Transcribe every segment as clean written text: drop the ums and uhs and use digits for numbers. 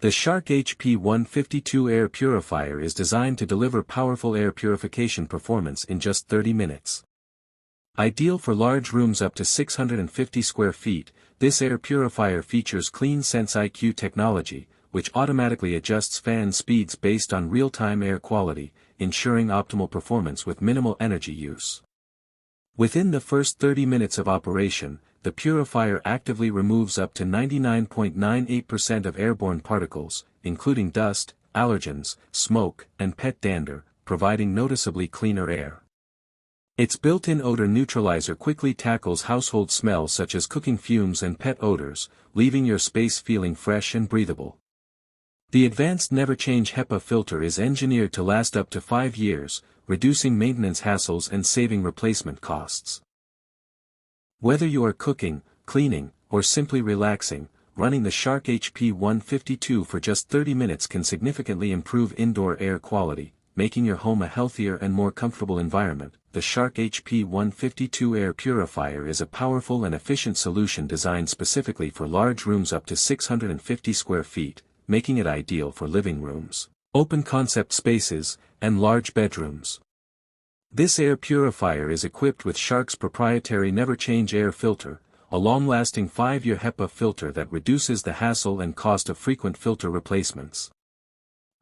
The Shark HP152 air purifier is designed to deliver powerful air purification performance in just 30 minutes. Ideal for large rooms up to 650 square feet, this air purifier features CleanSense IQ technology, which automatically adjusts fan speeds based on real-time air quality, ensuring optimal performance with minimal energy use. Within the first 30 minutes of operation, the purifier actively removes up to 99.98% of airborne particles, including dust, allergens, smoke, and pet dander, providing noticeably cleaner air. Its built-in odor neutralizer quickly tackles household smells such as cooking fumes and pet odors, leaving your space feeling fresh and breathable. The advanced never-change HEPA filter is engineered to last up to 5 years, reducing maintenance hassles and saving replacement costs. Whether you are cooking, cleaning, or simply relaxing, running the Shark HP152 for just 30 minutes can significantly improve indoor air quality, making your home a healthier and more comfortable environment. The Shark HP152 air purifier is a powerful and efficient solution designed specifically for large rooms up to 650 square feet, making it ideal for living rooms, open-concept spaces, and large bedrooms. This air purifier is equipped with Shark's proprietary never-change air filter, a long-lasting 5-year HEPA filter that reduces the hassle and cost of frequent filter replacements.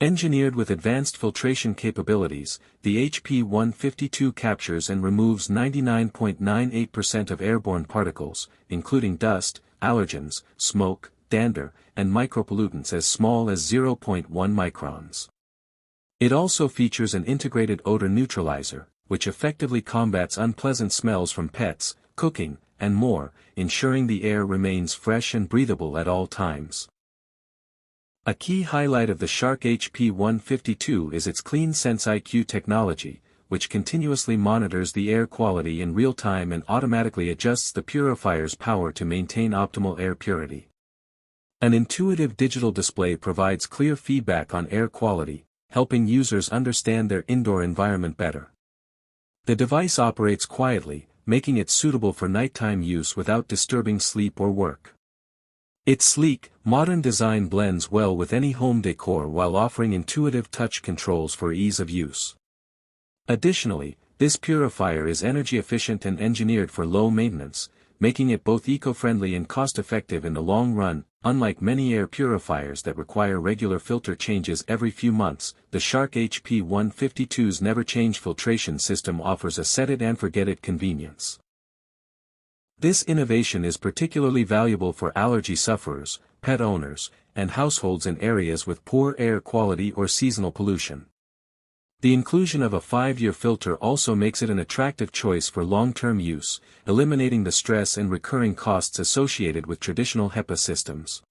Engineered with advanced filtration capabilities, the HP152 captures and removes 99.98% of airborne particles, including dust, allergens, smoke, dander, and micropollutants as small as 0.1 microns. It also features an integrated odor neutralizer, which effectively combats unpleasant smells from pets, cooking, and more, ensuring the air remains fresh and breathable at all times. A key highlight of the Shark HP152 is its CleanSense IQ technology, which continuously monitors the air quality in real time and automatically adjusts the purifier's power to maintain optimal air purity. An intuitive digital display provides clear feedback on air quality, helping users understand their indoor environment better. The device operates quietly, making it suitable for nighttime use without disturbing sleep or work. Its sleek, modern design blends well with any home decor while offering intuitive touch controls for ease of use. Additionally, this purifier is energy efficient and engineered for low maintenance, making it both eco-friendly and cost-effective in the long run. Unlike many air purifiers that require regular filter changes every few months, the Shark HP152's never-change filtration system offers a set-it-and-forget-it convenience. This innovation is particularly valuable for allergy sufferers, pet owners, and households in areas with poor air quality or seasonal pollution. The inclusion of a 5-year filter also makes it an attractive choice for long-term use, eliminating the stress and recurring costs associated with traditional HEPA systems.